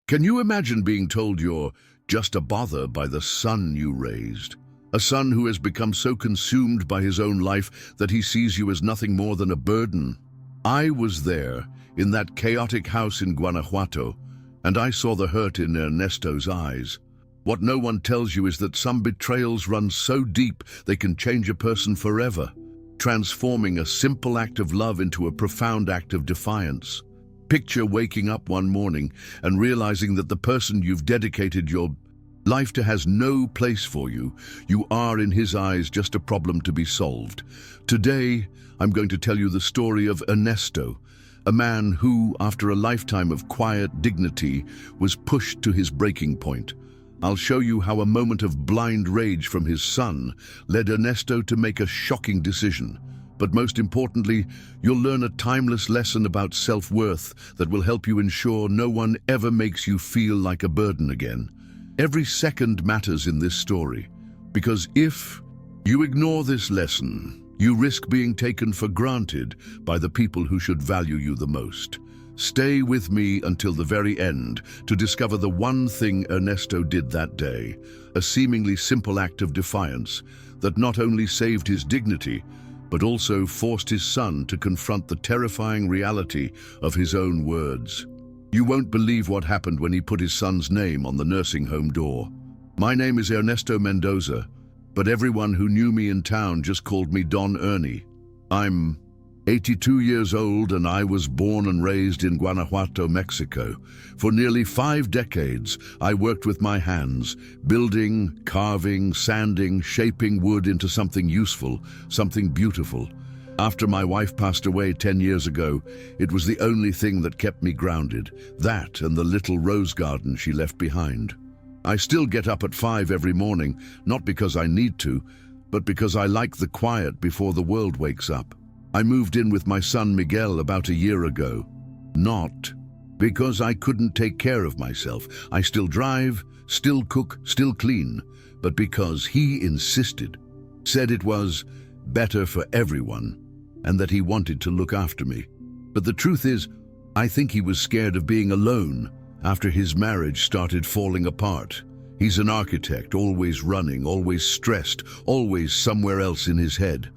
Can you imagine being told you're just a bother by the son you raised? A son who has become so consumed by his own life that he sees you as nothing more than a burden. I was there, in that chaotic house in Guanajuato, and I saw the hurt in Ernesto's eyes. What no one tells you is that some betrayals run so deep they can change a person forever, transforming a simple act of love into a profound act of defiance. Picture waking up one morning and realizing that the person you've dedicated your life to has no place for you. You are, in his eyes, just a problem to be solved. Today, I'm going to tell you the story of Ernesto, a man who, after a lifetime of quiet dignity, was pushed to his breaking point. I'll show you how a moment of blind rage from his son led Ernesto to make a shocking decision. But most importantly, you'll learn a timeless lesson about self-worth that will help you ensure no one ever makes you feel like a burden again. Every second matters in this story, because if you ignore this lesson, you risk being taken for granted by the people who should value you the most. Stay with me until the very end to discover the one thing Ernesto did that day, a seemingly simple act of defiance that not only saved his dignity, but also forced his son to confront the terrifying reality of his own words. You won't believe what happened when he put his son's name on the nursing home door. My name is Ernesto Mendoza, but everyone who knew me in town just called me Don Ernie. I'm 82 years old and I was born and raised in Guanajuato, Mexico. For nearly 5 decades, I worked with my hands, building, carving, sanding, shaping wood into something useful, something beautiful. After my wife passed away 10 years ago, it was the only thing that kept me grounded, that and the little rose garden she left behind. I still get up at 5 every morning, not because I need to, but because I like the quiet before the world wakes up. I moved in with my son Miguel about a year ago. Not because I couldn't take care of myself. I still drive, still cook, still clean, but because he insisted, said it was better for everyone, and that he wanted to look after me. But the truth is, I think he was scared of being alone after his marriage started falling apart. He's an architect, always running, always stressed, always somewhere else in his head.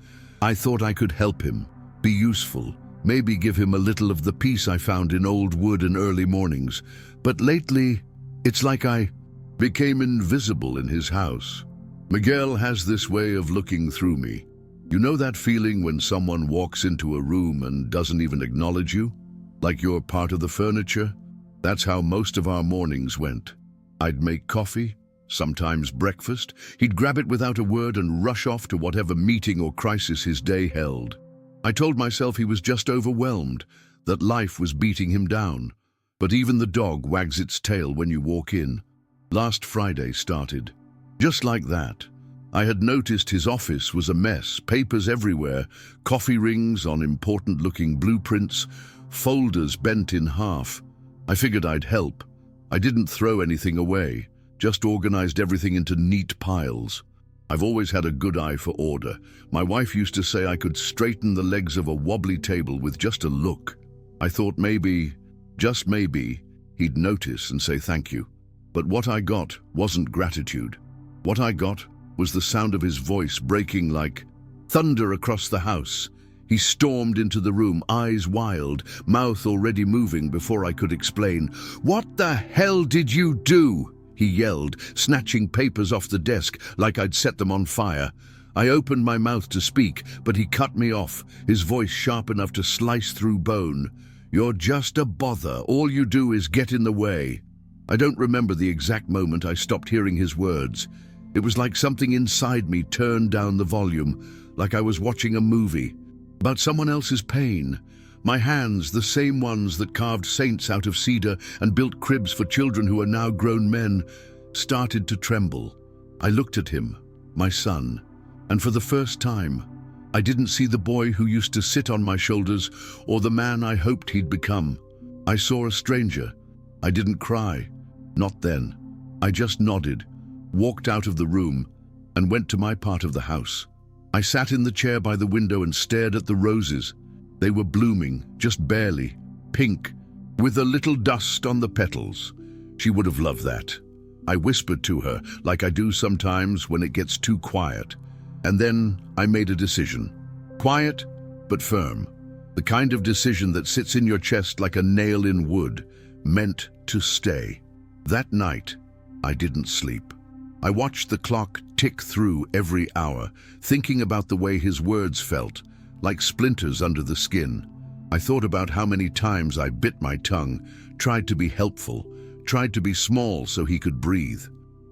I thought I could help him, be useful, maybe give him a little of the peace I found in old wood and early mornings. But lately, it's like I became invisible in his house. Miguel has this way of looking through me. You know that feeling when someone walks into a room and doesn't even acknowledge you? Like you're part of the furniture? That's how most of our mornings went. I'd make coffee, sometimes breakfast. He'd grab it without a word and rush off to whatever meeting or crisis his day held. I told myself he was just overwhelmed, that life was beating him down. But even the dog wags its tail when you walk in. Last Friday started. Just like that. I had noticed his office was a mess, papers everywhere, coffee rings on important-looking blueprints, folders bent in half. I figured I'd help. I didn't throw anything away, just organized everything into neat piles. I've always had a good eye for order. My wife used to say I could straighten the legs of a wobbly table with just a look. I thought maybe, just maybe, he'd notice and say thank you. But what I got wasn't gratitude. What I got was the sound of his voice breaking like thunder across the house. He stormed into the room, eyes wild, mouth already moving before I could explain. "What the hell did you do?" he yelled, snatching papers off the desk like I'd set them on fire. I opened my mouth to speak, but he cut me off, his voice sharp enough to slice through bone. "You're just a bother. All you do is get in the way." I don't remember the exact moment I stopped hearing his words. It was like something inside me turned down the volume, like I was watching a movie about someone else's pain. My hands, the same ones that carved saints out of cedar and built cribs for children who are now grown men, started to tremble. I looked at him, my son, and for the first time, I didn't see the boy who used to sit on my shoulders or the man I hoped he'd become. I saw a stranger. I didn't cry. Not then. I just nodded, walked out of the room, and went to my part of the house. I sat in the chair by the window and stared at the roses. They were blooming, just barely, pink, with a little dust on the petals. She would have loved that. I whispered to her, like I do sometimes when it gets too quiet. And then I made a decision. Quiet, but firm. The kind of decision that sits in your chest like a nail in wood, meant to stay. That night, I didn't sleep. I watched the clock tick through every hour, thinking about the way his words felt, like splinters under the skin. I thought about how many times I bit my tongue, tried to be helpful, tried to be small so he could breathe.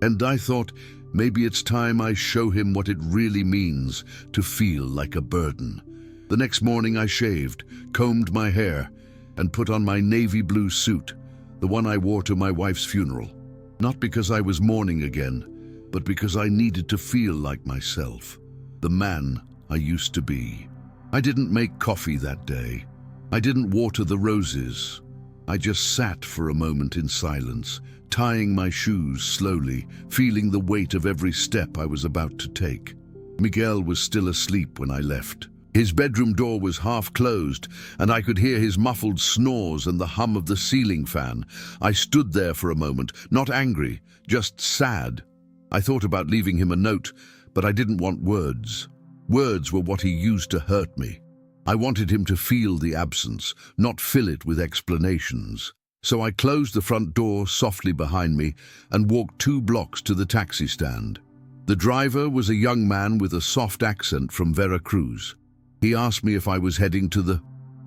And I thought, maybe it's time I show him what it really means to feel like a burden. The next morning I shaved, combed my hair, and put on my navy blue suit, the one I wore to my wife's funeral. Not because I was mourning again, but because I needed to feel like myself, the man I used to be. I didn't make coffee that day. I didn't water the roses. I just sat for a moment in silence, tying my shoes slowly, feeling the weight of every step I was about to take. Miguel was still asleep when I left. His bedroom door was half closed, and I could hear his muffled snores and the hum of the ceiling fan. I stood there for a moment, not angry, just sad. I thought about leaving him a note, but I didn't want words. Words were what he used to hurt me. I wanted him to feel the absence, not fill it with explanations. So I closed the front door softly behind me and walked 2 blocks to the taxi stand. The driver was a young man with a soft accent from Veracruz. He asked me if I was heading to the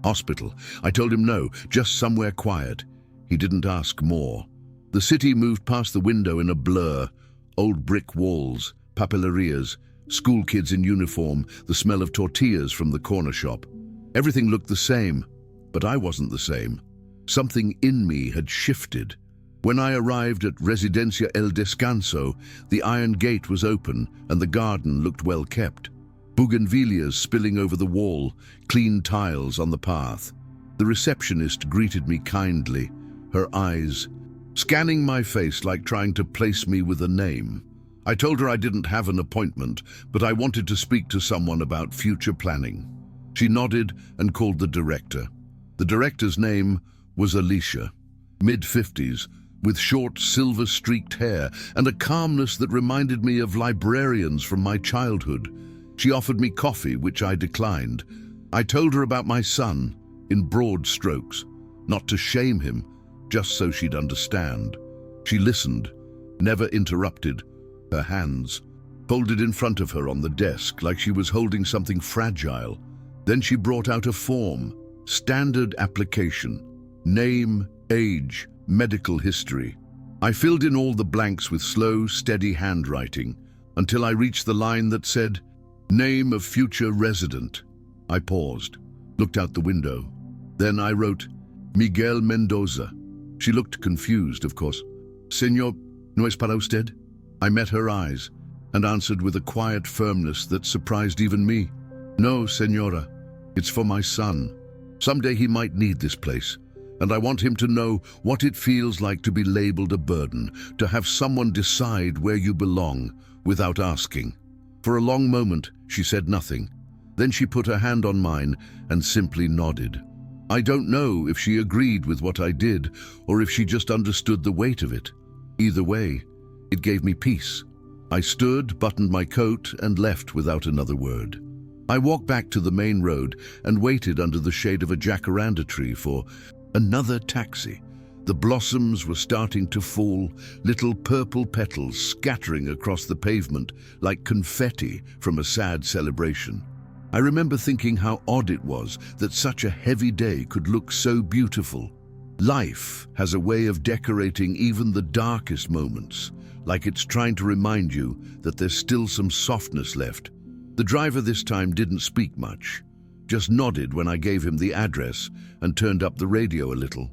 hospital. I told him no, just somewhere quiet. He didn't ask more. The city moved past the window in a blur. Old brick walls, papelerias, school kids in uniform, the smell of tortillas from the corner shop. Everything looked the same, but I wasn't the same. Something in me had shifted. When I arrived at Residencia El Descanso, the iron gate was open and the garden looked well kept. Bougainvilleas spilling over the wall, clean tiles on the path. The receptionist greeted me kindly, her eyes scanning my face like trying to place me with a name. I told her I didn't have an appointment, but I wanted to speak to someone about future planning. She nodded and called the director. The director's name was Alicia, mid-50s, with short silver-streaked hair and a calmness that reminded me of librarians from my childhood. She offered me coffee, which I declined. I told her about my son, in broad strokes, not to shame him, just so she'd understand. She listened, never interrupted, her hands folded in front of her on the desk like she was holding something fragile. Then she brought out a form, standard application, name, age, medical history. I filled in all the blanks with slow, steady handwriting until I reached the line that said, name of future resident. I paused, looked out the window. Then I wrote, Miguel Mendoza. She looked confused, of course. Señor, ¿no es para usted? I met her eyes and answered with a quiet firmness that surprised even me. No, señora, it's for my son. Someday he might need this place, and I want him to know what it feels like to be labeled a burden, to have someone decide where you belong without asking. For a long moment, she said nothing. Then she put her hand on mine and simply nodded. I don't know if she agreed with what I did or if she just understood the weight of it. Either way, it gave me peace. I stood, buttoned my coat, and left without another word. I walked back to the main road and waited under the shade of a jacaranda tree for another taxi. The blossoms were starting to fall, little purple petals scattering across the pavement like confetti from a sad celebration. I remember thinking how odd it was that such a heavy day could look so beautiful. Life has a way of decorating even the darkest moments, like it's trying to remind you that there's still some softness left. The driver this time didn't speak much, just nodded when I gave him the address and turned up the radio a little.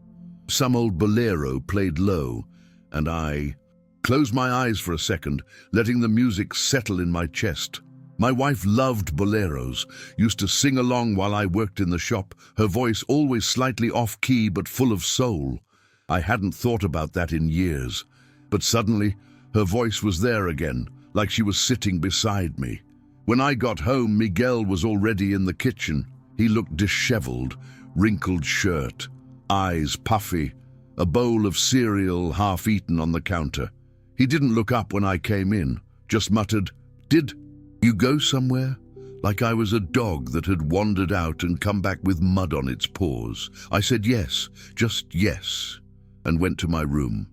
Some old bolero played low, and I closed my eyes for a second, letting the music settle in my chest. My wife loved boleros, used to sing along while I worked in the shop, her voice always slightly off-key but full of soul. I hadn't thought about that in years, but suddenly her voice was there again, like she was sitting beside me. When I got home, Miguel was already in the kitchen. He looked disheveled, wrinkled shirt, eyes puffy, a bowl of cereal half-eaten on the counter. He didn't look up when I came in, just muttered, "Did you go somewhere?" Like I was a dog that had wandered out and come back with mud on its paws. I said yes, just yes, and went to my room.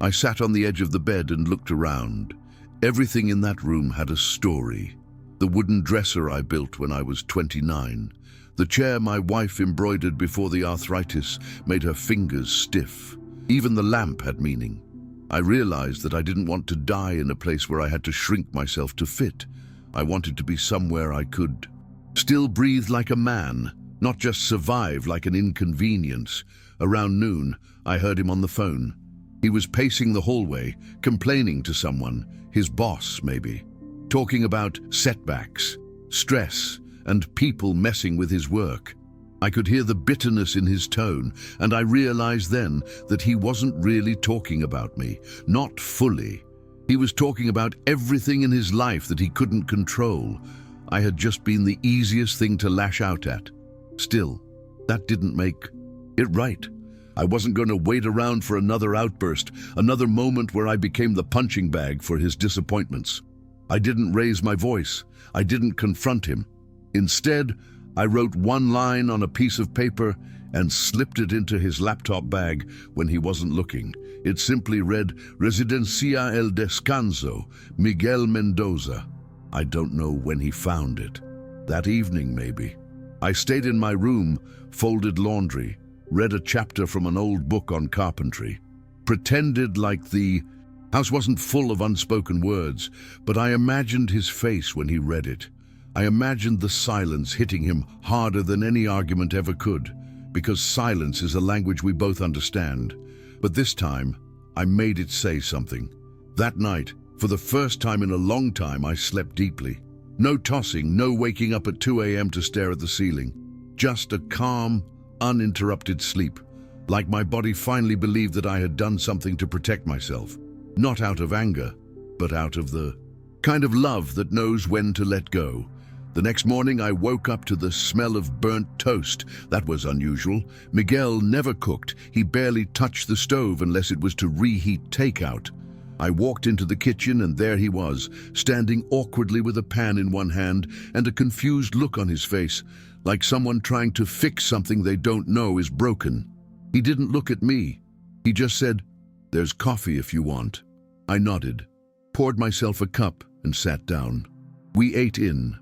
I sat on the edge of the bed and looked around. Everything in that room had a story. The wooden dresser I built when I was 29. The chair my wife embroidered before the arthritis made her fingers stiff. Even the lamp had meaning. I realized that I didn't want to die in a place where I had to shrink myself to fit. I wanted to be somewhere I could still breathe like a man, not just survive like an inconvenience. Around noon, I heard him on the phone. He was pacing the hallway, complaining to someone, his boss maybe, talking about setbacks, stress, and people messing with his work. I could hear the bitterness in his tone, and I realized then that he wasn't really talking about me, not fully. He was talking about everything in his life that he couldn't control. I had just been the easiest thing to lash out at. Still, that didn't make it right. I wasn't going to wait around for another outburst, another moment where I became the punching bag for his disappointments. I didn't raise my voice. I didn't confront him. Instead, I wrote one line on a piece of paper and slipped it into his laptop bag when he wasn't looking. It simply read, "Residencia El Descanso, Miguel Mendoza." I don't know when he found it. That evening, maybe. I stayed in my room, folded laundry, read a chapter from an old book on carpentry, pretended like the house wasn't full of unspoken words, but I imagined his face when he read it. I imagined the silence hitting him harder than any argument ever could, because silence is a language we both understand. But this time, I made it say something. That night, for the first time in a long time, I slept deeply. No tossing, no waking up at 2 a.m. to stare at the ceiling. Just a calm, uninterrupted sleep, like my body finally believed that I had done something to protect myself. Not out of anger, but out of the kind of love that knows when to let go. The next morning, I woke up to the smell of burnt toast. That was unusual. Miguel never cooked. He barely touched the stove unless it was to reheat takeout. I walked into the kitchen and there he was, standing awkwardly with a pan in one hand and a confused look on his face, like someone trying to fix something they don't know is broken. He didn't look at me. He just said, "There's coffee if you want." I nodded, poured myself a cup and sat down. We ate in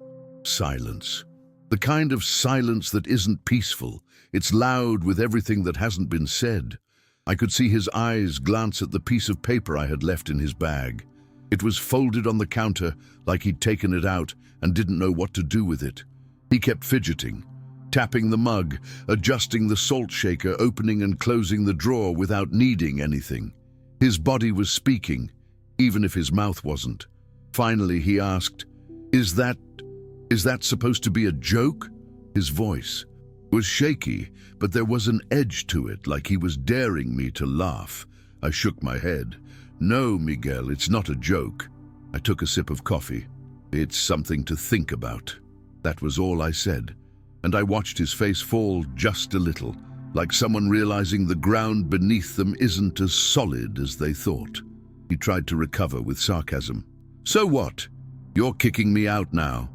silence. The kind of silence that isn't peaceful. It's loud with everything that hasn't been said. I could see his eyes glance at the piece of paper I had left in his bag. It was folded on the counter like he'd taken it out and didn't know what to do with it. He kept fidgeting, tapping the mug, adjusting the salt shaker, opening and closing the drawer without needing anything. His body was speaking, even if his mouth wasn't. Finally, he asked, Is that supposed to be a joke?" His voice was shaky, but there was an edge to it, like he was daring me to laugh. I shook my head. "No, Miguel, it's not a joke." I took a sip of coffee. "It's something to think about." That was all I said, and I watched his face fall just a little, like someone realizing the ground beneath them isn't as solid as they thought. He tried to recover with sarcasm. "So what? You're kicking me out now."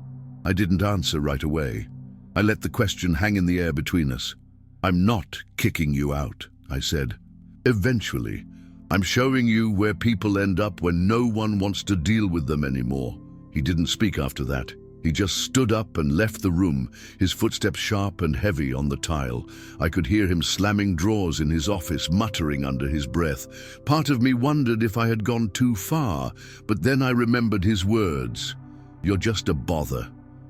I didn't answer right away. I let the question hang in the air between us. "I'm not kicking you out," I said. "Eventually, I'm showing you where people end up when no one wants to deal with them anymore." He didn't speak after that. He just stood up and left the room, his footsteps sharp and heavy on the tile. I could hear him slamming drawers in his office, muttering under his breath. Part of me wondered if I had gone too far, but then I remembered his words. "You're just a bother."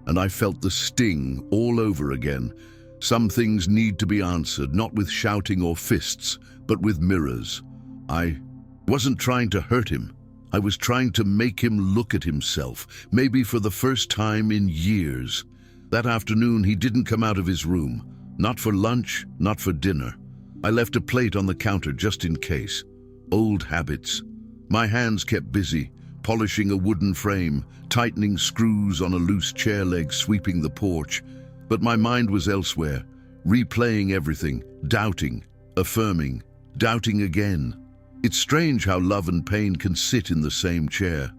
And I felt the sting all over again. Some things need to be answered, not with shouting or fists, but with mirrors. I wasn't trying to hurt him. I was trying to make him look at himself, maybe for the first time in years. That afternoon, he didn't come out of his room. Not for lunch, not for dinner. I left a plate on the counter just in case. Old habits. My hands kept busy, polishing a wooden frame, tightening screws on a loose chair leg, sweeping the porch. But my mind was elsewhere, replaying everything, doubting, affirming, doubting again. It's strange how love and pain can sit in the same chair.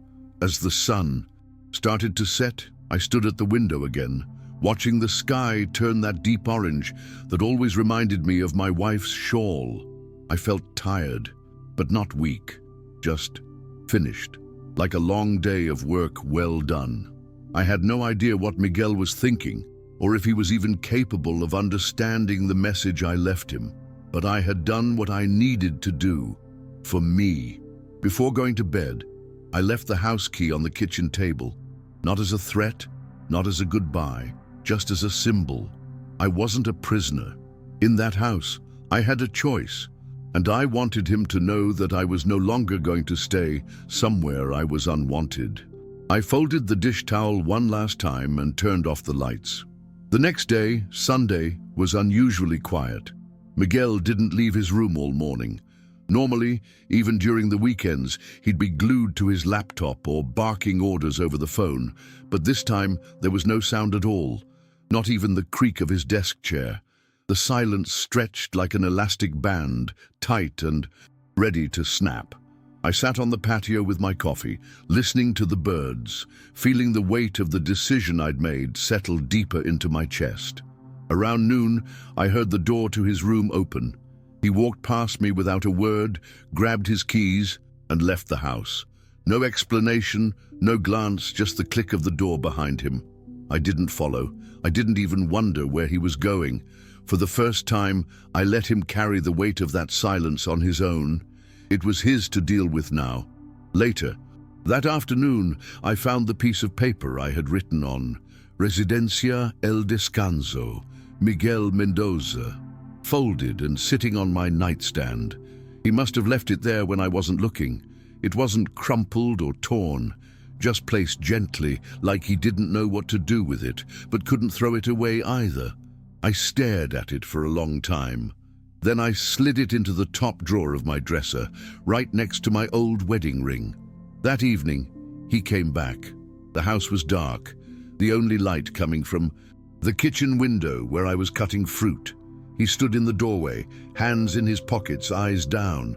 As the sun started to set, I stood at the window again, watching the sky turn that deep orange that always reminded me of my wife's shawl. I felt tired, but not weak, just finished, like a long day of work well done. I had no idea what Miguel was thinking, or if he was even capable of understanding the message I left him. But I had done what I needed to do, for me. Before going to bed, I left the house key on the kitchen table, not as a threat, not as a goodbye, just as a symbol. I wasn't a prisoner. In that house, I had a choice, and I wanted him to know that I was no longer going to stay somewhere I was unwanted. I folded the dish towel one last time and turned off the lights. The next day, Sunday, was unusually quiet. Miguel didn't leave his room all morning. Normally, even during the weekends, he'd be glued to his laptop or barking orders over the phone, but this time there was no sound at all, not even the creak of his desk chair. The silence stretched like an elastic band, tight and ready to snap. I sat on the patio with my coffee, listening to the birds, feeling the weight of the decision I'd made settle deeper into my chest. Around noon, I heard the door to his room open. He walked past me without a word, grabbed his keys, and left the house. No explanation, no glance, just the click of the door behind him. I didn't follow. I didn't even wonder where he was going. For the first time, I let him carry the weight of that silence on his own. It was his to deal with now. Later, that afternoon, I found the piece of paper I had written on Residencia El Descanso, Miguel Mendoza, folded and sitting on my nightstand. He must have left it there when I wasn't looking. It wasn't crumpled or torn, just placed gently, like he didn't know what to do with it, but couldn't throw it away either. I stared at it for a long time. Then I slid it into the top drawer of my dresser, right next to my old wedding ring. That evening, he came back. The house was dark, the only light coming from the kitchen window where I was cutting fruit. He stood in the doorway, hands in his pockets, eyes down.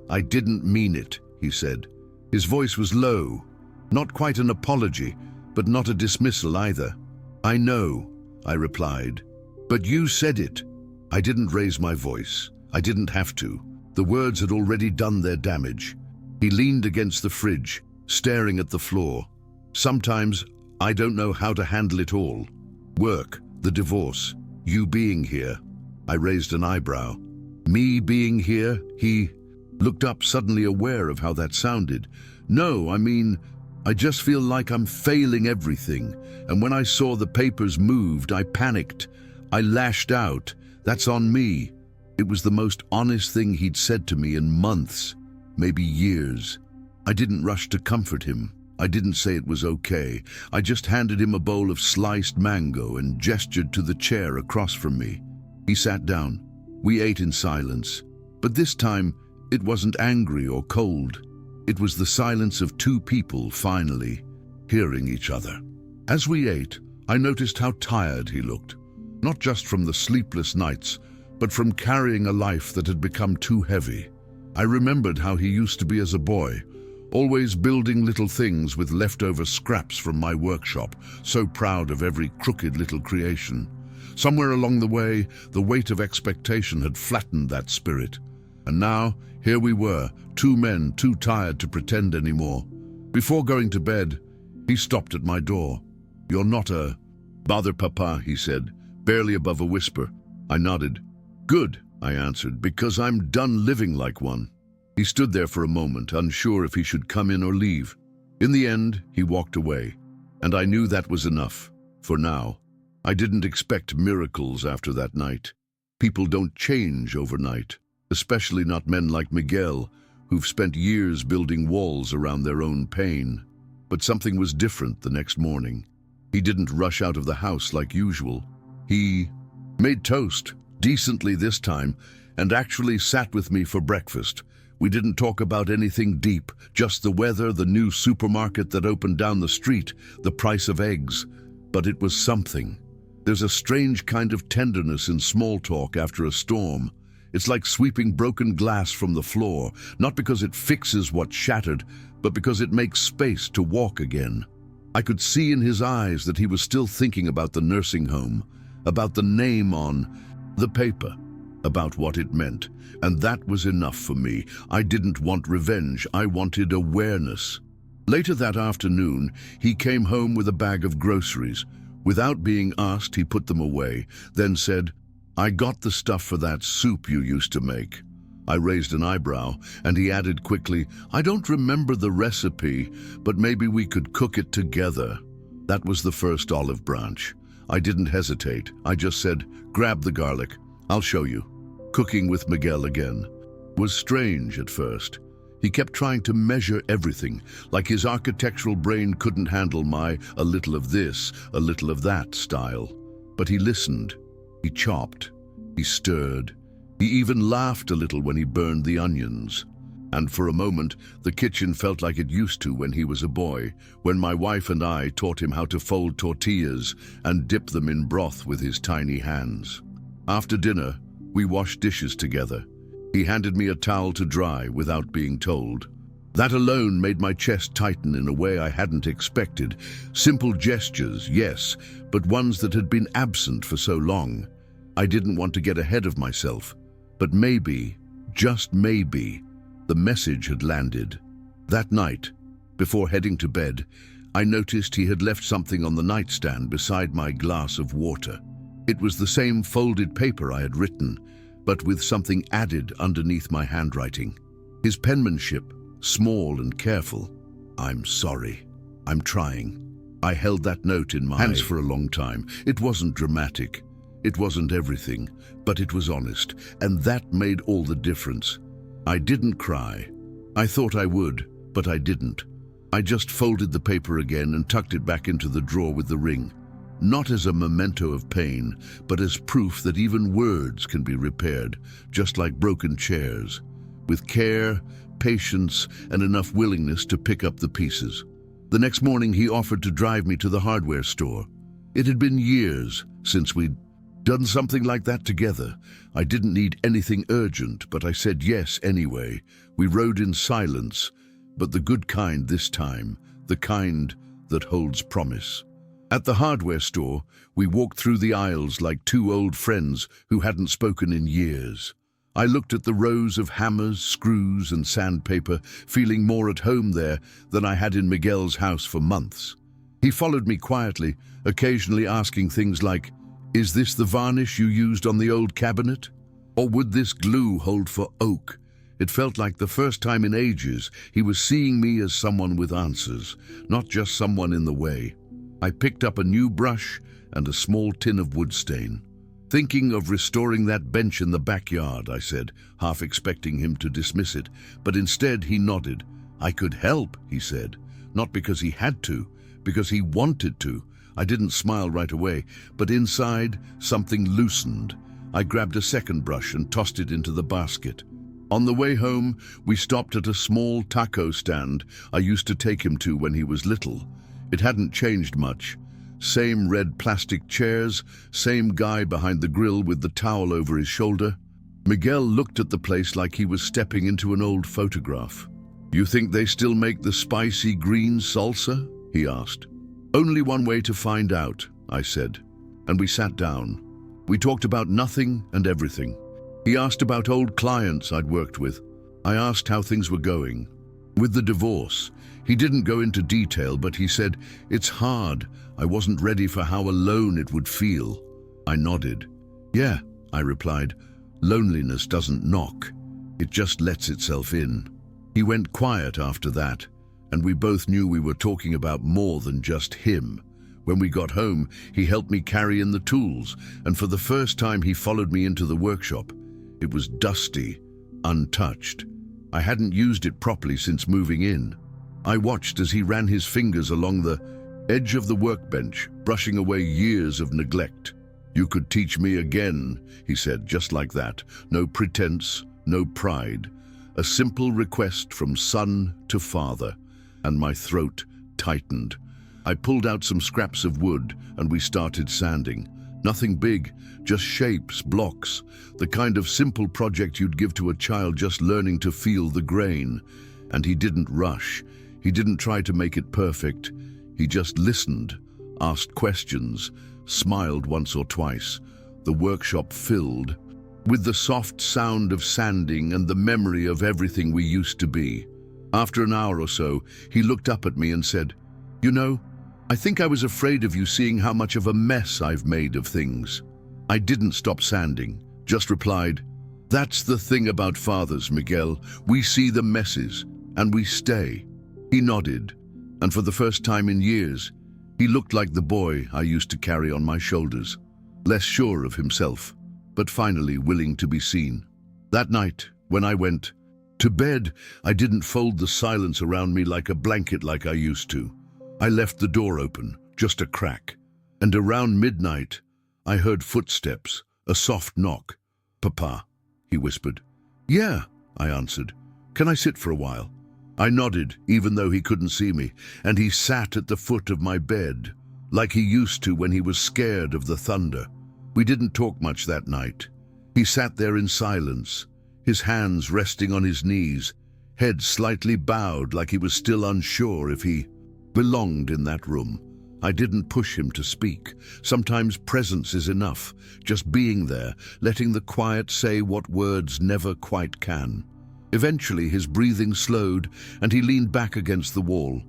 "I didn't mean it," he said. His voice was low, not quite an apology, but not a dismissal either. "I know," I replied, "but you said it." I didn't raise my voice. I didn't have to. The words had already done their damage. He leaned against the fridge, staring at the floor. "Sometimes I don't know how to handle it all. Work, the divorce, you being here." I raised an eyebrow. "Me being here?" He looked up, suddenly aware of how that sounded. "No, I mean, I just feel like I'm failing everything. And when I saw the papers moved, I panicked. I lashed out. That's on me." It was the most honest thing he'd said to me in months, maybe years. I didn't rush to comfort him. I didn't say it was okay. I just handed him a bowl of sliced mango and gestured to the chair across from me. He sat down. We ate in silence. But this time, it wasn't angry or cold. It was the silence of two people finally hearing each other. As we ate, I noticed how tired he looked. Not just from the sleepless nights, but from carrying a life that had become too heavy. I remembered how he used to be as a boy, always building little things with leftover scraps from my workshop, so proud of every crooked little creation. Somewhere along the way, the weight of expectation had flattened that spirit. And now, here we were, two men too tired to pretend anymore. Before going to bed, he stopped at my door. "You're not a bother, Papa," he said, barely above a whisper. I nodded. "Good," I answered, "because I'm done living like one." He stood there for a moment, unsure if he should come in or leave. In the end, he walked away, and I knew that was enough, for now. I didn't expect miracles after that night. People don't change overnight, especially not men like Miguel, who've spent years building walls around their own pain. But something was different the next morning. He didn't rush out of the house like usual. He made toast, decently this time, and actually sat with me for breakfast. We didn't talk about anything deep, just the weather, the new supermarket that opened down the street, the price of eggs. But it was something. There's a strange kind of tenderness in small talk after a storm. It's like sweeping broken glass from the floor, not because it fixes what's shattered, but because it makes space to walk again. I could see in his eyes that he was still thinking about the nursing home, about the name on the paper, about what it meant. And that was enough for me. I didn't want revenge, I wanted awareness. Later that afternoon, he came home with a bag of groceries. Without being asked, he put them away, then said, "I got the stuff for that soup you used to make." I raised an eyebrow, and he added quickly, "I don't remember the recipe, but maybe we could cook it together." That was the first olive branch. I didn't hesitate. I just said, "Grab the garlic. I'll show you." Cooking with Miguel again was strange at first. He kept trying to measure everything, like his architectural brain couldn't handle my a little of this, a little of that style. But he listened. He chopped. He stirred. He even laughed a little when he burned the onions. And for a moment, the kitchen felt like it used to when he was a boy, when my wife and I taught him how to fold tortillas and dip them in broth with his tiny hands. After dinner, we washed dishes together. He handed me a towel to dry without being told. That alone made my chest tighten in a way I hadn't expected. Simple gestures, yes, but ones that had been absent for so long. I didn't want to get ahead of myself, but maybe, just maybe, the message had landed. That night, before heading to bed, I noticed he had left something on the nightstand beside my glass of water. It was the same folded paper I had written, but with something added underneath my handwriting. His penmanship, small and careful. "I'm sorry. I'm trying." I held that note in my hands for a long time. It wasn't dramatic. It wasn't everything, but it was honest, and that made all the difference. I didn't cry. I thought I would, but I didn't. I just folded the paper again and tucked it back into the drawer with the ring. Not as a memento of pain, but as proof that even words can be repaired, just like broken chairs, with care, patience, and enough willingness to pick up the pieces. The next morning, he offered to drive me to the hardware store. It had been years since we'd done something like that together. I didn't need anything urgent, but I said yes anyway. We rode in silence, but the good kind this time, the kind that holds promise. At the hardware store, we walked through the aisles like two old friends who hadn't spoken in years. I looked at the rows of hammers, screws, and sandpaper, feeling more at home there than I had in Miguel's house for months. He followed me quietly, occasionally asking things like, "Is this the varnish you used on the old cabinet? Or would this glue hold for oak?" It felt like the first time in ages he was seeing me as someone with answers, not just someone in the way. I picked up a new brush and a small tin of wood stain. "Thinking of restoring that bench in the backyard," I said, half expecting him to dismiss it, but instead he nodded. "I could help," he said, not because he had to, because he wanted to. I didn't smile right away, but inside, something loosened. I grabbed a second brush and tossed it into the basket. On the way home, we stopped at a small taco stand I used to take him to when he was little. It hadn't changed much. Same red plastic chairs, same guy behind the grill with the towel over his shoulder. Miguel looked at the place like he was stepping into an old photograph. "You think they still make the spicy green salsa?" he asked. "Only one way to find out," I said, and we sat down. We talked about nothing and everything. He asked about old clients I'd worked with. I asked how things were going. With the divorce, he didn't go into detail, but he said, "It's hard. I wasn't ready for how alone it would feel." I nodded. "Yeah," I replied. "Loneliness doesn't knock. It just lets itself in." He went quiet after that, and we both knew we were talking about more than just him. When we got home, he helped me carry in the tools, and for the first time he followed me into the workshop. It was dusty, untouched. I hadn't used it properly since moving in. I watched as he ran his fingers along the edge of the workbench, brushing away years of neglect. "You could teach me again," he said, just like that. No pretense, no pride. A simple request from son to father, and my throat tightened. I pulled out some scraps of wood and we started sanding. Nothing big, just shapes, blocks, the kind of simple project you'd give to a child just learning to feel the grain. And he didn't rush. He didn't try to make it perfect. He just listened, asked questions, smiled once or twice. The workshop filled with the soft sound of sanding and the memory of everything we used to be. After an hour or so, he looked up at me and said, "You know, I think I was afraid of you seeing how much of a mess I've made of things." I didn't stop sanding, just replied, "That's the thing about fathers, Miguel. We see the messes, and we stay." He nodded, and for the first time in years, he looked like the boy I used to carry on my shoulders, less sure of himself, but finally willing to be seen. That night, when I went to bed, I didn't fold the silence around me like a blanket like I used to. I left the door open, just a crack, and around midnight, I heard footsteps, a soft knock. "Papa," he whispered. "Yeah," I answered. "Can I sit for a while?" I nodded, even though he couldn't see me, and he sat at the foot of my bed, like he used to when he was scared of the thunder. We didn't talk much that night. He sat there in silence, his hands resting on his knees, head slightly bowed like he was still unsure if he belonged in that room. I didn't push him to speak. Sometimes presence is enough, just being there, letting the quiet say what words never quite can. Eventually his breathing slowed and he leaned back against the wall.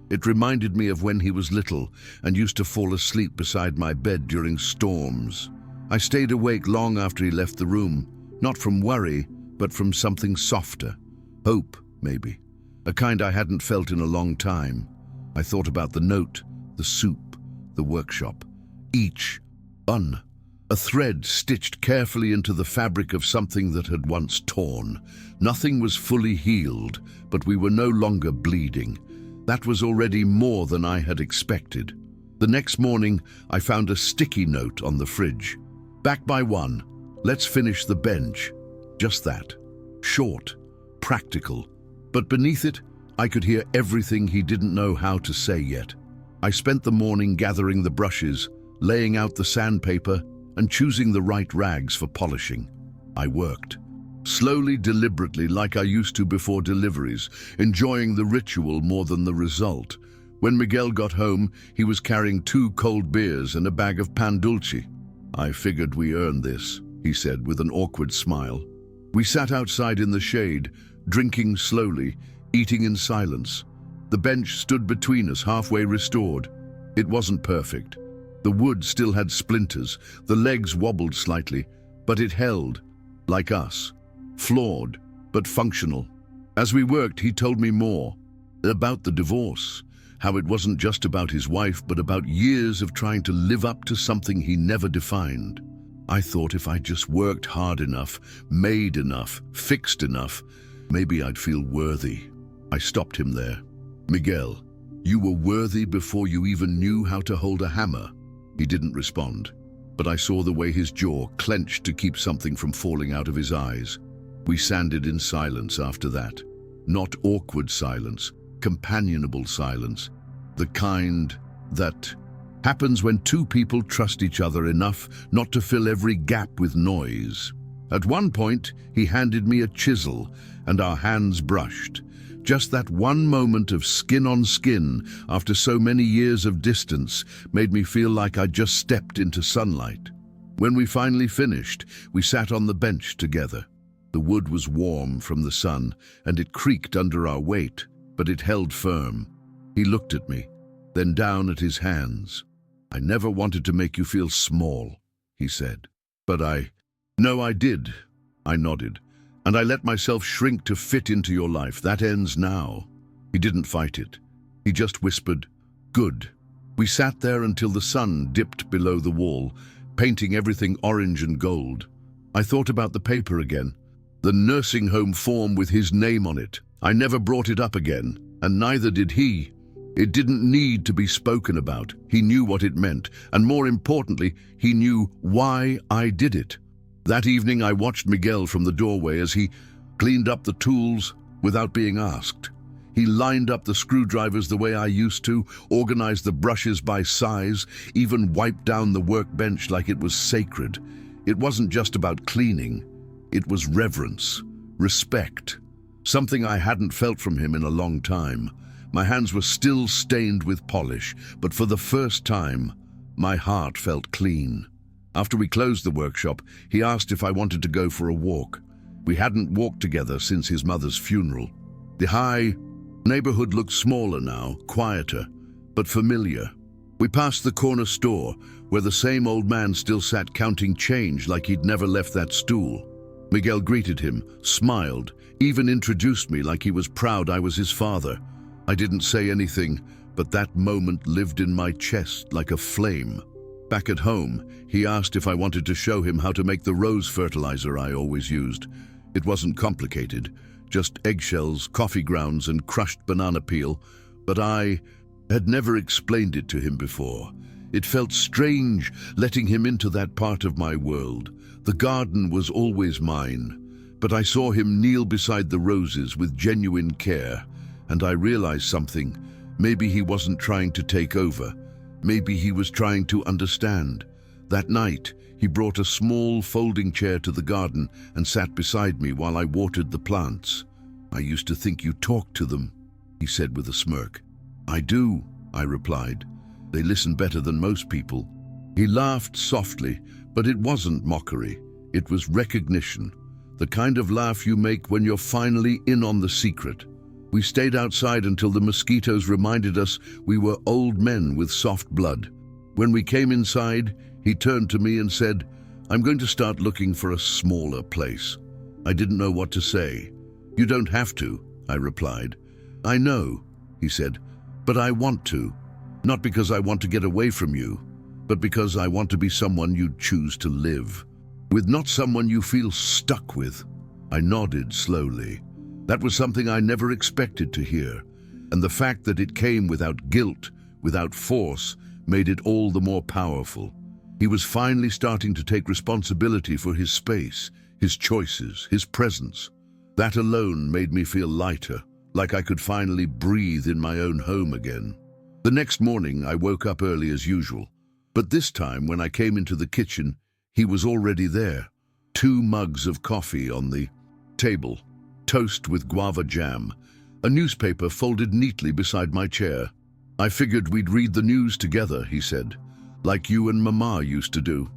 It reminded me of when he was little and used to fall asleep beside my bed during storms. I stayed awake long after he left the room, not from worry, but from something softer. Hope, maybe. A kind I hadn't felt in a long time. I thought about the note, the soup, the workshop. Each one, a thread stitched carefully into the fabric of something that had once torn. Nothing was fully healed, but we were no longer bleeding. That was already more than I had expected. The next morning, I found a sticky note on the fridge. "Back by 1. Let's finish the bench." Just that. Short, practical. But beneath it, I could hear everything he didn't know how to say yet. I spent the morning gathering the brushes, laying out the sandpaper, and choosing the right rags for polishing. I worked. Slowly, deliberately, like I used to before deliveries, enjoying the ritual more than the result. When Miguel got home, he was carrying 2 cold beers and a bag of pan dulce. "I figured we earned this," he said with an awkward smile. We sat outside in the shade, drinking slowly, eating in silence. The bench stood between us, halfway restored. It wasn't perfect. The wood still had splinters, the legs wobbled slightly, but it held, like us. Flawed, but functional. As we worked, he told me more about the divorce, how it wasn't just about his wife, but about years of trying to live up to something he never defined. I thought if I just worked hard enough, made enough, fixed enough, maybe I'd feel worthy. I stopped him there. "Miguel, you were worthy before you even knew how to hold a hammer." He didn't respond, but I saw the way his jaw clenched to keep something from falling out of his eyes. We sanded in silence after that. Not awkward silence, companionable silence. The kind that happens when 2 people trust each other enough not to fill every gap with noise. At one point, he handed me a chisel, and our hands brushed. Just that one moment of skin on skin after so many years of distance made me feel like I'd just stepped into sunlight. When we finally finished, we sat on the bench together. The wood was warm from the sun, and it creaked under our weight, but it held firm. He looked at me, then down at his hands. "I never wanted to make you feel small," he said. "But No, I did," I nodded. "And I let myself shrink to fit into your life. That ends now." He didn't fight it. He just whispered, "Good." We sat there until the sun dipped below the wall, painting everything orange and gold. I thought about the paper again, the nursing home form with his name on it. I never brought it up again, and neither did he. It didn't need to be spoken about. He knew what it meant, and more importantly, he knew why I did it. That evening I watched Miguel from the doorway as he cleaned up the tools without being asked. He lined up the screwdrivers the way I used to, organized the brushes by size, even wiped down the workbench like it was sacred. It wasn't just about cleaning. It was reverence, respect, something I hadn't felt from him in a long time. My hands were still stained with polish, but for the first time, my heart felt clean. After we closed the workshop, he asked if I wanted to go for a walk. We hadn't walked together since his mother's funeral. The high neighborhood looked smaller now, quieter, but familiar. We passed the corner store, where the same old man still sat counting change like he'd never left that stool. Miguel greeted him, smiled, even introduced me like he was proud I was his father. I didn't say anything, but that moment lived in my chest like a flame. Back at home, he asked if I wanted to show him how to make the rose fertilizer I always used. It wasn't complicated, just eggshells, coffee grounds, and crushed banana peel, but I had never explained it to him before. It felt strange letting him into that part of my world. The garden was always mine, but I saw him kneel beside the roses with genuine care, and I realized something. Maybe he wasn't trying to take over. Maybe he was trying to understand. That night, he brought a small folding chair to the garden and sat beside me while I watered the plants. "I used to think you talked to them," he said with a smirk. "I do," I replied. "They listen better than most people." He laughed softly, but it wasn't mockery. It was recognition, the kind of laugh you make when you're finally in on the secret. We stayed outside until the mosquitoes reminded us we were old men with soft blood. When we came inside, he turned to me and said, "I'm going to start looking for a smaller place." I didn't know what to say. "You don't have to," I replied. "I know," he said, "but I want to. Not because I want to get away from you, but because I want to be someone you'd choose to live with, not someone you feel stuck with." I nodded slowly. That was something I never expected to hear, and the fact that it came without guilt, without force, made it all the more powerful. He was finally starting to take responsibility for his space, his choices, his presence. That alone made me feel lighter, like I could finally breathe in my own home again. The next morning, I woke up early as usual, but this time when I came into the kitchen, he was already there. 2 mugs of coffee on the table, toast with guava jam, a newspaper folded neatly beside my chair. "I figured we'd read the news together," he said, "like you and Mama used to do."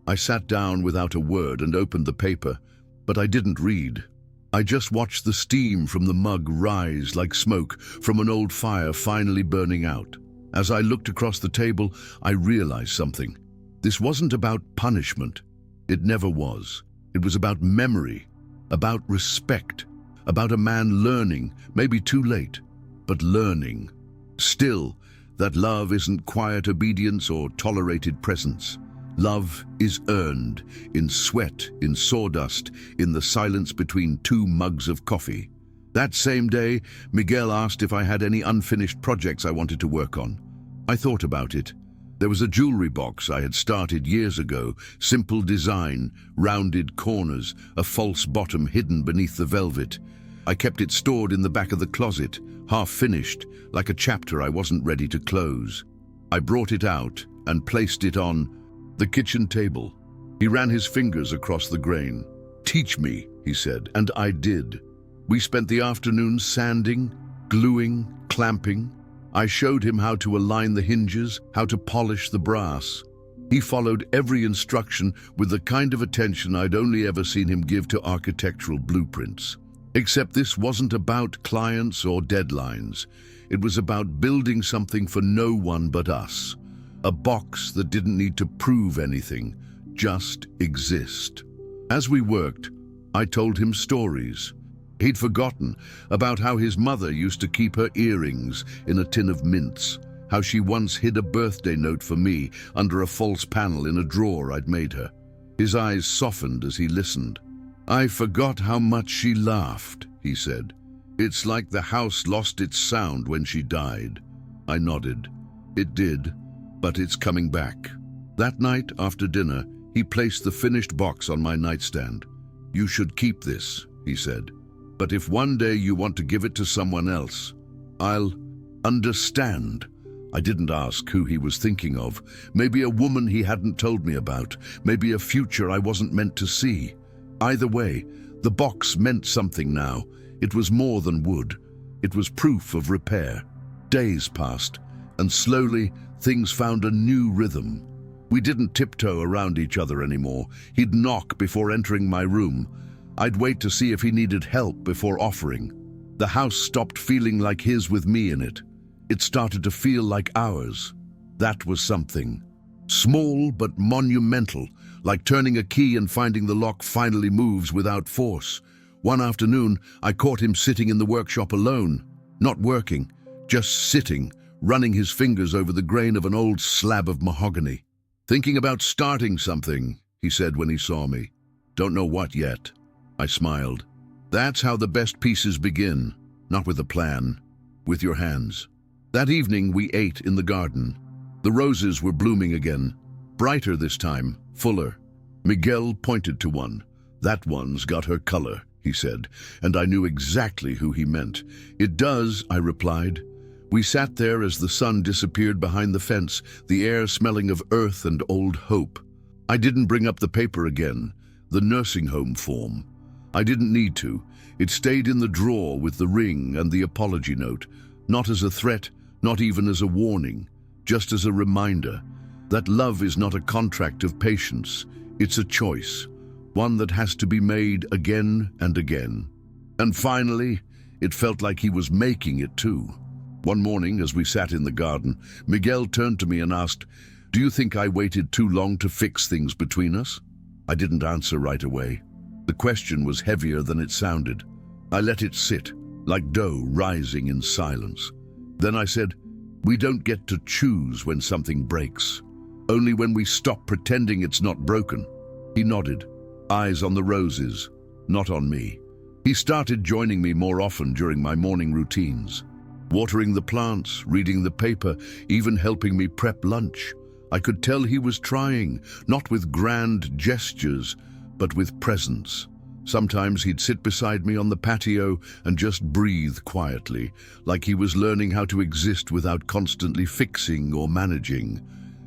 I sat down without a word and opened the paper, but I didn't read. I just watched the steam from the mug rise like smoke from an old fire finally burning out. As I looked across the table, I realized something. This wasn't about punishment. It never was. It was about memory, about respect, about a man learning, maybe too late, but learning. Still, that love isn't quiet obedience or tolerated presence. Love is earned in sweat, in sawdust, in the silence between 2 mugs of coffee. That same day, Miguel asked if I had any unfinished projects I wanted to work on. I thought about it. There was a jewelry box I had started years ago, simple design, rounded corners, a false bottom hidden beneath the velvet. I kept it stored in the back of the closet, half finished, like a chapter I wasn't ready to close. I brought it out and placed it on the kitchen table. He ran his fingers across the grain. "Teach me," he said, and I did. We spent the afternoon sanding, gluing, clamping. I showed him how to align the hinges, how to polish the brass. He followed every instruction with the kind of attention I'd only ever seen him give to architectural blueprints. Except this wasn't about clients or deadlines. It was about building something for no one but us. A box that didn't need to prove anything, just exist. As we worked, I told him stories. He'd forgotten about how his mother used to keep her earrings in a tin of mints, how she once hid a birthday note for me under a false panel in a drawer I'd made her. His eyes softened as he listened. "I forgot how much she laughed," he said. "It's like the house lost its sound when she died." I nodded. It did, but it's coming back. That night, after dinner, he placed the finished box on my nightstand. "You should keep this," he said. "But if one day you want to give it to someone else, I'll understand. I didn't ask who he was thinking of. Maybe a woman he hadn't told me about. Maybe a future I wasn't meant to see. Either way, the box meant something now. It was more than wood. It was proof of repair. Days passed, and slowly things found a new rhythm. We didn't tiptoe around each other anymore. He'd knock before entering my room. I'd wait to see if he needed help before offering. The house stopped feeling like his with me in it. It started to feel like ours. That was something. Small but monumental, like turning a key and finding the lock finally moves without force. One afternoon, I caught him sitting in the workshop alone, not working, just sitting, running his fingers over the grain of an old slab of mahogany. "Thinking about starting something," he said when he saw me. "Don't know what yet." I smiled. "That's how the best pieces begin, not with a plan, with your hands." That evening we ate in the garden. The roses were blooming again, brighter this time, fuller. Miguel pointed to one. "That one's got her color," he said, and I knew exactly who he meant. "It does," I replied. We sat there as the sun disappeared behind the fence, the air smelling of earth and old hope. I didn't bring up the paper again, the nursing home form. I didn't need to. It stayed in the drawer with the ring and the apology note, not as a threat, not even as a warning, just as a reminder that love is not a contract of patience. It's a choice, one that has to be made again and again. And finally, it felt like he was making it too. One morning, as we sat in the garden, Miguel turned to me and asked, "Do you think I waited too long to fix things between us?" I didn't answer right away. The question was heavier than it sounded. I let it sit, like dough rising in silence. Then I said, "We don't get to choose when something breaks. Only when we stop pretending it's not broken." He nodded, eyes on the roses, not on me. He started joining me more often during my morning routines. Watering the plants, reading the paper, even helping me prep lunch. I could tell he was trying, not with grand gestures, but with presence. Sometimes he'd sit beside me on the patio and just breathe quietly, like he was learning how to exist without constantly fixing or managing.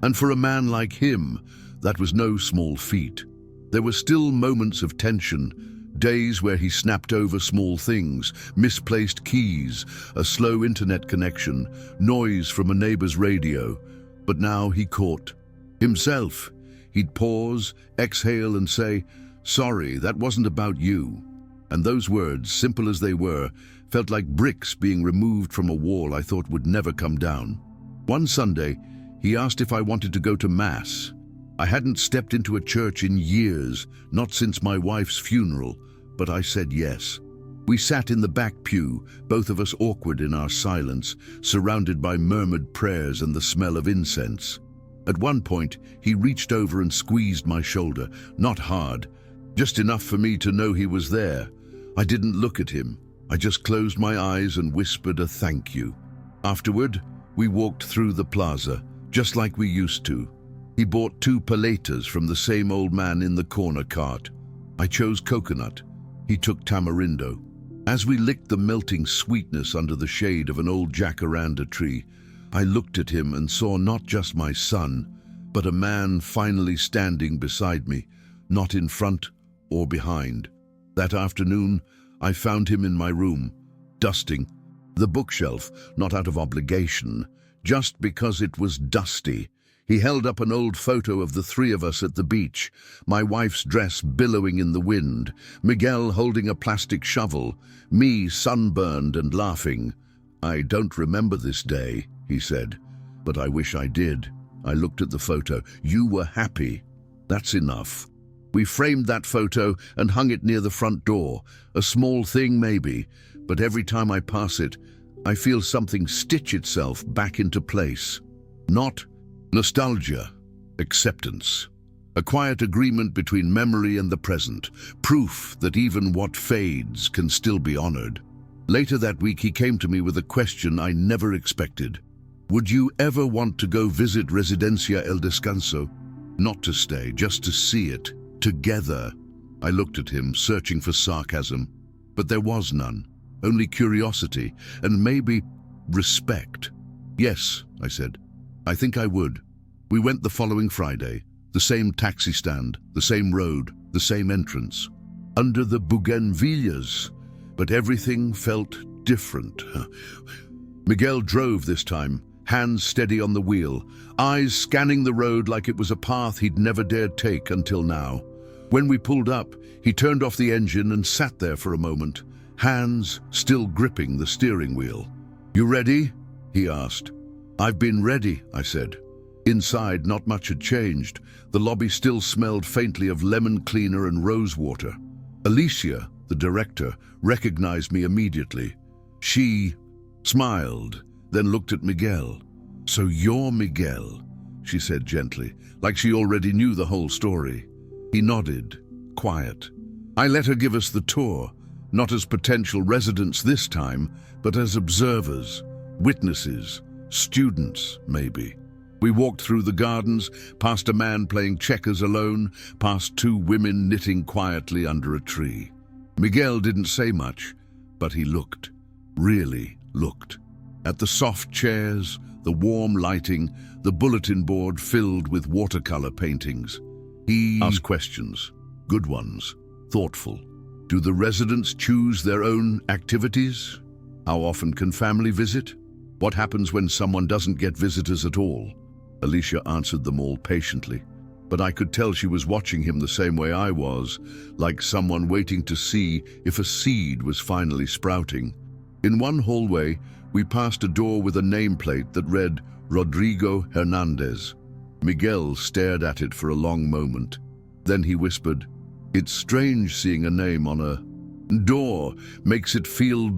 And for a man like him, that was no small feat. There were still moments of tension, days where he snapped over small things, misplaced keys, a slow internet connection, noise from a neighbor's radio. But now he caught himself. He'd pause, exhale and say, "Sorry, that wasn't about you." And those words, simple as they were, felt like bricks being removed from a wall I thought would never come down. One Sunday, he asked if I wanted to go to Mass. I hadn't stepped into a church in years, not since my wife's funeral, but I said yes. We sat in the back pew, both of us awkward in our silence, surrounded by murmured prayers and the smell of incense. At one point, he reached over and squeezed my shoulder, not hard, just enough for me to know he was there. I didn't look at him. I just closed my eyes and whispered a thank you. Afterward, we walked through the plaza, just like we used to. He bought 2 paletas from the same old man in the corner cart. I chose coconut. He took tamarindo. As we licked the melting sweetness under the shade of an old jacaranda tree, I looked at him and saw not just my son, but a man finally standing beside me, not in front or behind. That afternoon, I found him in my room, dusting the bookshelf, not out of obligation, just because it was dusty. He held up an old photo of the 3 of us at the beach, my wife's dress billowing in the wind, Miguel holding a plastic shovel, me sunburned and laughing. "I don't remember this day," he said, "but I wish I did." I looked at the photo. "You were happy. That's enough." We framed that photo and hung it near the front door. A small thing maybe, but every time I pass it, I feel something stitch itself back into place. Not nostalgia, acceptance. A quiet agreement between memory and the present, proof that even what fades can still be honored. Later that week, he came to me with a question I never expected. "Would you ever want to go visit Residencia El Descanso?" Not to stay, just to see it, together. I looked at him, searching for sarcasm, but there was none, only curiosity, and maybe respect. Yes, I said. I think I would. We went the following Friday. The same taxi stand, the same road, the same entrance. Under the bougainvilleas. But everything felt different. Miguel drove this time, hands steady on the wheel, eyes scanning the road like it was a path he'd never dared take until now. When we pulled up, he turned off the engine and sat there for a moment, hands still gripping the steering wheel. "You ready?" he asked. "I've been ready," I said. Inside, not much had changed. The lobby still smelled faintly of lemon cleaner and rose water. Alicia, the director, recognized me immediately. She smiled, then looked at Miguel. "So you're Miguel," she said gently, like she already knew the whole story. He nodded, quiet. I let her give us the tour, not as potential residents this time, but as observers, witnesses, students, maybe. We walked through the gardens, past a man playing checkers alone, past two women knitting quietly under a tree. Miguel didn't say much, but he looked, really looked. At the soft chairs, the warm lighting, the bulletin board filled with watercolor paintings. He asked questions, good ones, thoughtful. Do the residents choose their own activities? How often can family visit? What happens when someone doesn't get visitors at all? Alicia answered them all patiently, but I could tell she was watching him the same way I was, like someone waiting to see if a seed was finally sprouting. In one hallway, we passed a door with a nameplate that read Rodrigo Hernandez. Miguel stared at it for a long moment. Then he whispered, "It's strange seeing a name on a door. Makes it feel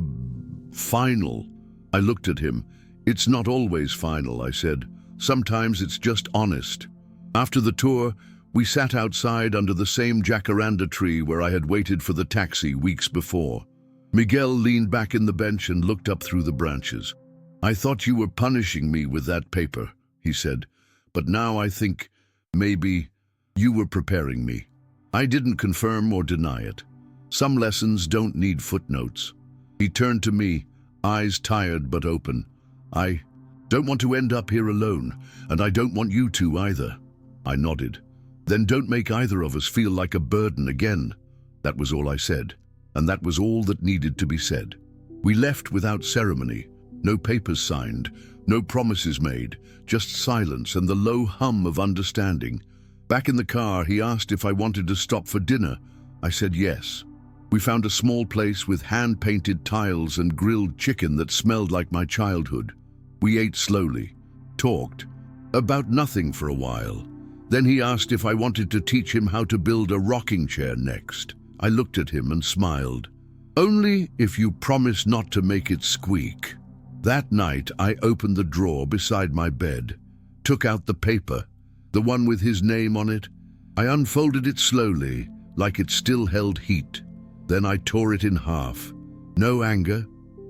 final." I looked at him. "It's not always final," I said. "Sometimes it's just honest." After the tour, we sat outside under the same jacaranda tree where I had waited for the taxi weeks before. Miguel leaned back in the bench and looked up through the branches. "I thought you were punishing me with that paper," he said, "but now I think maybe you were preparing me." I didn't confirm or deny it. Some lessons don't need footnotes. He turned to me, eyes tired but open. "I don't want to end up here alone, and I don't want you to either." I nodded. "Then don't make either of us feel like a burden again." That was all I said, and that was all that needed to be said. We left without ceremony, no papers signed, no promises made, just silence and the low hum of understanding. Back in the car, he asked if I wanted to stop for dinner. I said yes. We found a small place with hand-painted tiles and grilled chicken that smelled like my childhood. We ate slowly, talked about nothing for a while. Then he asked if I wanted to teach him how to build a rocking chair next. I looked at him and smiled. "Only if you promise not to make it squeak." That night, I opened the drawer beside my bed, took out the paper, the one with his name on it. I unfolded it slowly, like it still held heat. Then I tore it in half. No anger,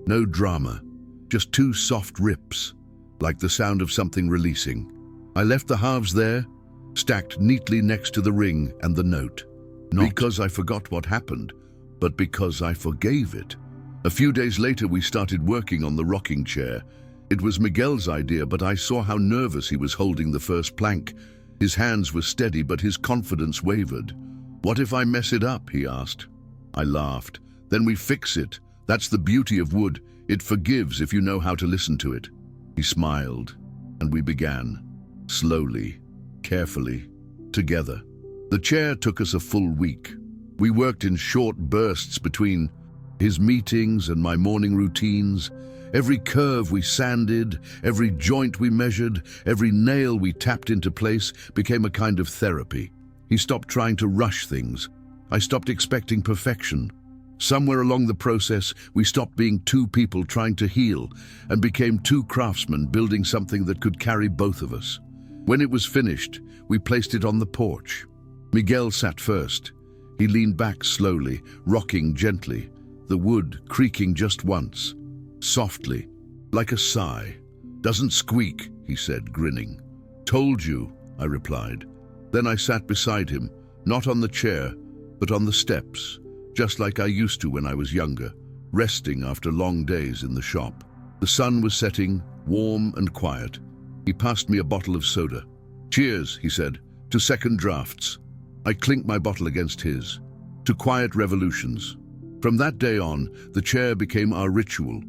no drama, just two soft rips, like the sound of something releasing. I left the halves there, stacked neatly next to the ring and the note. Not because I forgot what happened, but because I forgave it. A few days later, we started working on the rocking chair. It was Miguel's idea, but I saw how nervous he was holding the first plank. His hands were steady, but his confidence wavered. "What if I mess it up?" he asked. I laughed. "Then we fix it. That's the beauty of wood. It forgives if you know how to listen to it." He smiled, and we began, slowly, carefully, together. The chair took us a full week. We worked in short bursts between his meetings and my morning routines. Every curve we sanded, every joint we measured, every nail we tapped into place became a kind of therapy. He stopped trying to rush things. I stopped expecting perfection. Somewhere along the process, we stopped being two people trying to heal and became two craftsmen building something that could carry both of us. When it was finished, we placed it on the porch. Miguel sat first. He leaned back slowly, rocking gently, the wood creaking just once, softly, like a sigh. "Doesn't squeak," he said, grinning. "Told you," I replied. Then I sat beside him, not on the chair, but on the steps, just like I used to when I was younger, resting after long days in the shop. The sun was setting, warm and quiet. He passed me a bottle of soda. "Cheers," he said, "to second drafts." I clinked my bottle against his. "To quiet revolutions." From that day on, the chair became our ritual.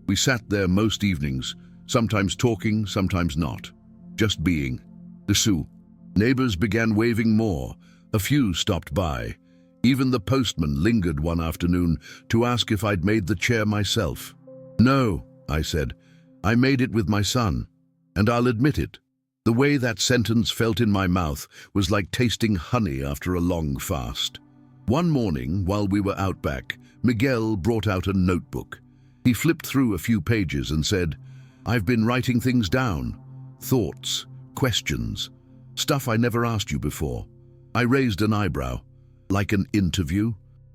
We sat there most evenings, sometimes talking, sometimes not. Just being. Dessous. Neighbors began waving more. A few stopped by. Even the postman lingered one afternoon to ask if I'd made the chair myself. "No," I said. "I made it with my son. And I'll admit it. The way that sentence felt in my mouth was like tasting honey after a long fast." One morning, while we were out back, Miguel brought out a notebook. He flipped through a few pages and said, "I've been writing things down. Thoughts, questions, stuff I never asked you before." I raised an eyebrow. "Like an interview?"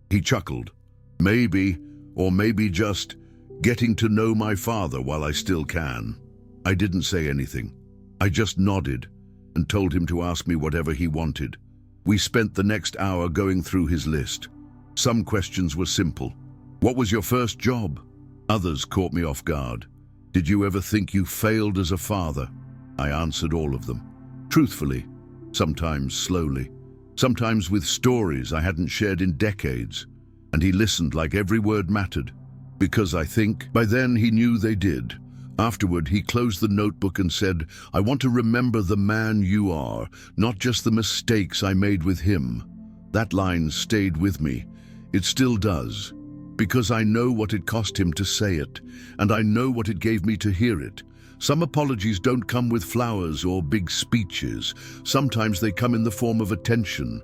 He chuckled. "Maybe, or maybe just getting to know my father while I still can." I didn't say anything. I just nodded and told him to ask me whatever he wanted. We spent the next hour going through his list. Some questions were simple. "What was your first job?" Others caught me off guard. "Did you ever think you failed as a father?" I answered all of them. Truthfully, sometimes slowly, sometimes with stories I hadn't shared in decades. And he listened like every word mattered. Because I think by then he knew they did. Afterward, he closed the notebook and said, "I want to remember the man you are, not just the mistakes I made with him." That line stayed with me. It still does. Because I know what it cost him to say it, and I know what it gave me to hear it. Some apologies don't come with flowers or big speeches. Sometimes they come in the form of attention,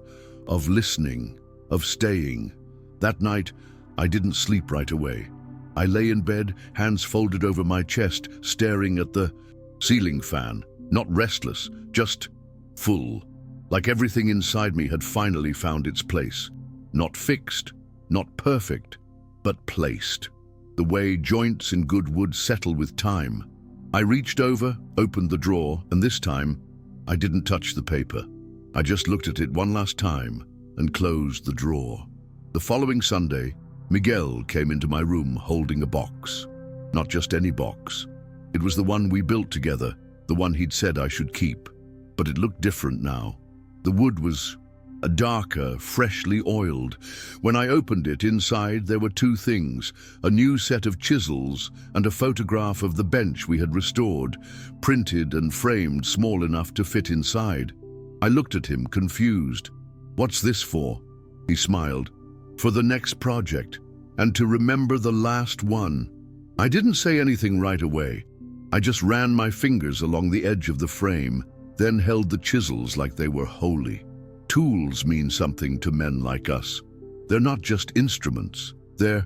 of listening, of staying. That night, I didn't sleep right away. I lay in bed, hands folded over my chest, staring at the ceiling fan. Not restless, just full. Like everything inside me had finally found its place. Not fixed, not perfect, but placed. The way joints in good wood settle with time. I reached over, opened the drawer, and this time, I didn't touch the paper. I just looked at it one last time and closed the drawer. The following Sunday, Miguel came into my room holding a box. Not just any box. It was the one we built together, the one he'd said I should keep. But it looked different now. The wood was a darker, freshly oiled. When I opened it, inside there were two things, a new set of chisels and a photograph of the bench we had restored, printed and framed small enough to fit inside. I looked at him, confused. "What's this for?" He smiled. "For the next project, and to remember the last one." I didn't say anything right away. I just ran my fingers along the edge of the frame, then held the chisels like they were holy. Tools mean something to men like us. They're not just instruments. They're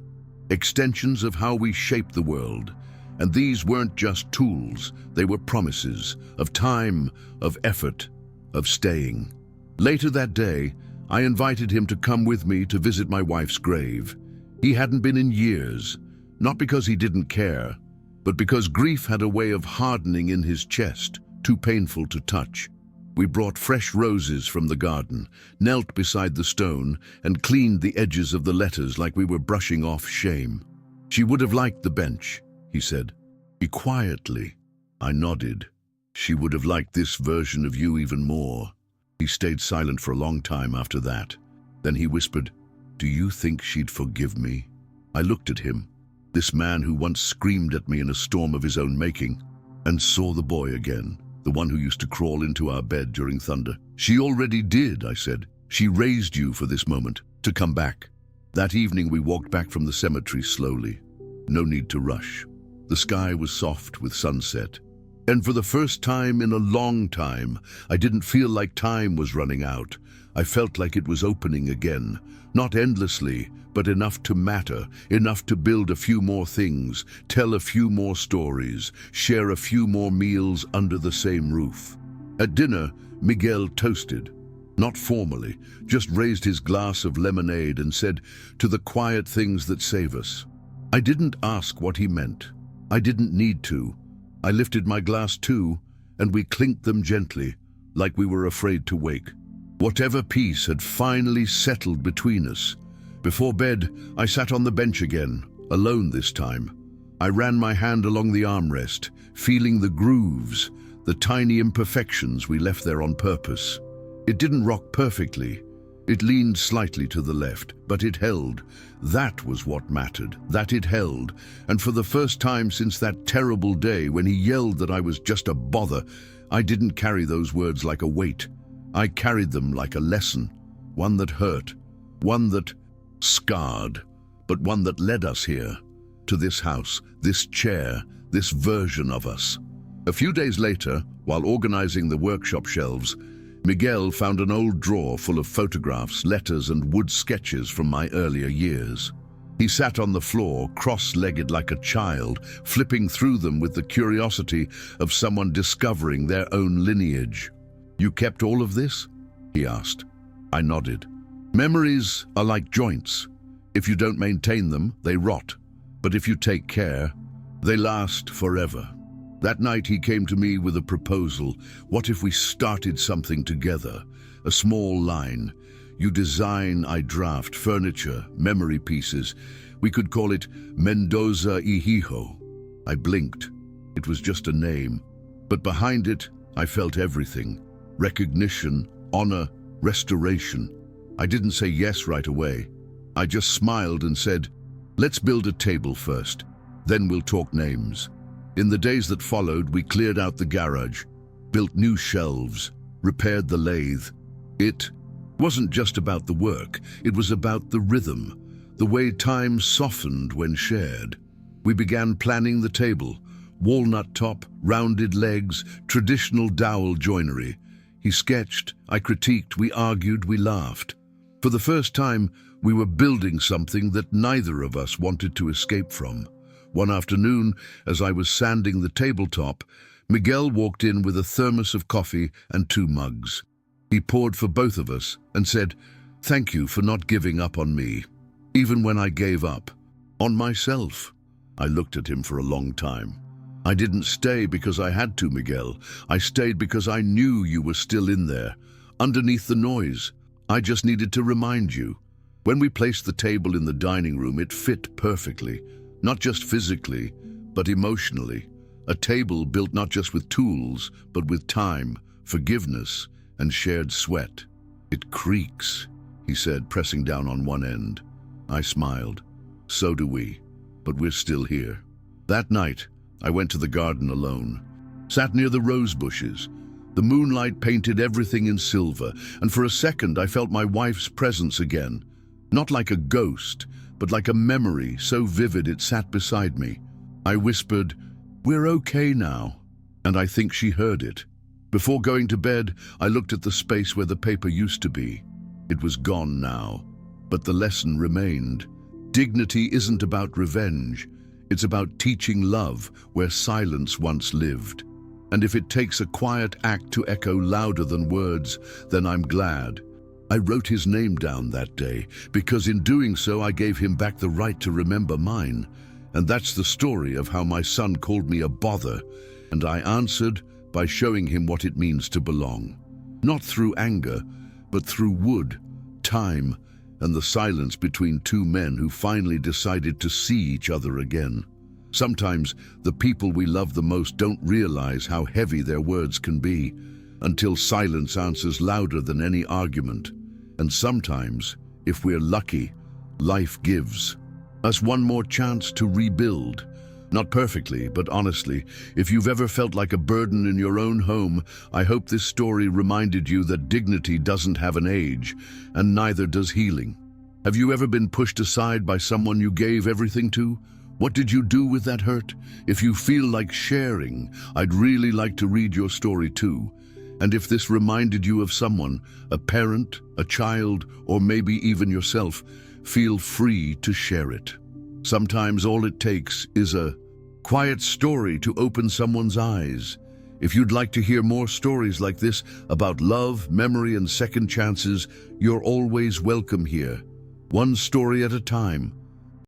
extensions of how we shape the world. And these weren't just tools. They were promises of time, of effort, of staying. Later that day, I invited him to come with me to visit my wife's grave. He hadn't been in years, not because he didn't care, but because grief had a way of hardening in his chest, too painful to touch. We brought fresh roses from the garden, knelt beside the stone, and cleaned the edges of the letters like we were brushing off shame. "She would have liked the bench," he said. "Be quietly." I nodded. "She would have liked this version of you even more." He stayed silent for a long time after that. Then he whispered, "Do you think she'd forgive me?" I looked at him, this man who once screamed at me in a storm of his own making, and saw the boy again, the one who used to crawl into our bed during thunder. "She already did," I said. "She raised you for this moment, to come back." That evening we walked back from the cemetery slowly. No need to rush. The sky was soft with sunset. And for the first time in a long time, I didn't feel like time was running out. I felt like it was opening again. Not endlessly, but enough to matter, enough to build a few more things, tell a few more stories, share a few more meals under the same roof. At dinner, Miguel toasted. Not formally, just raised his glass of lemonade and said, "To the quiet things that save us." I didn't ask what he meant. I didn't need to. I lifted my glass too, and we clinked them gently, like we were afraid to wake. Whatever peace had finally settled between us. Before bed, I sat on the bench again, alone this time. I ran my hand along the armrest, feeling the grooves, the tiny imperfections we left there on purpose. It didn't rock perfectly. It leaned slightly to the left, but it held. That was what mattered, that it held. And for the first time since that terrible day when he yelled that I was just a bother, I didn't carry those words like a weight. I carried them like a lesson, one that hurt, one that scarred, but one that led us here, to this house, this chair, this version of us. A few days later, while organizing the workshop shelves, Miguel found an old drawer full of photographs, letters, and wood sketches from my earlier years. He sat on the floor, cross-legged like a child, flipping through them with the curiosity of someone discovering their own lineage. "You kept all of this?" he asked. I nodded. "Memories are like joints. If you don't maintain them, they rot. But if you take care, they last forever." That night he came to me with a proposal. What if we started something together? A small line. You design, I draft, furniture, memory pieces. We could call it Mendoza y Hijo. I blinked. It was just a name. But behind it, I felt everything. Recognition, honor, restoration. I didn't say yes right away. I just smiled and said, "Let's build a table first. Then we'll talk names." In the days that followed, we cleared out the garage, built new shelves, repaired the lathe. It wasn't just about the work, it was about the rhythm, the way time softened when shared. We began planning the table, walnut top, rounded legs, traditional dowel joinery. He sketched, I critiqued, we argued, we laughed. For the first time, we were building something that neither of us wanted to escape from. One afternoon, as I was sanding the tabletop, Miguel walked in with a thermos of coffee and 2 mugs. He poured for both of us and said, "Thank you for not giving up on me, even when I gave up on myself." I looked at him for a long time. "I didn't stay because I had to, Miguel. I stayed because I knew you were still in there, underneath the noise. I just needed to remind you." When we placed the table in the dining room, it fit perfectly. Not just physically, but emotionally. A table built not just with tools, but with time, forgiveness, and shared sweat. "It creaks," he said, pressing down on one end. I smiled. "So do we, but we're still here." That night, I went to the garden alone, sat near the rose bushes. The moonlight painted everything in silver, and for a second I felt my wife's presence again. Not like a ghost, but like a memory so vivid it sat beside me. I whispered, "We're okay now," and I think she heard it. Before going to bed, I looked at the space where the paper used to be. It was gone now, but the lesson remained. Dignity isn't about revenge. It's about teaching love where silence once lived. And if it takes a quiet act to echo louder than words, then I'm glad. I wrote his name down that day, because in doing so I gave him back the right to remember mine. And that's the story of how my son called me a bother, and I answered by showing him what it means to belong. Not through anger, but through wood, time, and the silence between 2 men who finally decided to see each other again. Sometimes the people we love the most don't realize how heavy their words can be, until silence answers louder than any argument. And sometimes, if we're lucky, life gives us one more chance to rebuild. Not perfectly, but honestly. If you've ever felt like a burden in your own home, I hope this story reminded you that dignity doesn't have an age, and neither does healing. Have you ever been pushed aside by someone you gave everything to? What did you do with that hurt? If you feel like sharing, I'd really like to read your story too. And if this reminded you of someone, a parent, a child, or maybe even yourself, feel free to share it. Sometimes all it takes is a quiet story to open someone's eyes. If you'd like to hear more stories like this about love, memory, and second chances, you're always welcome here. One story at a time.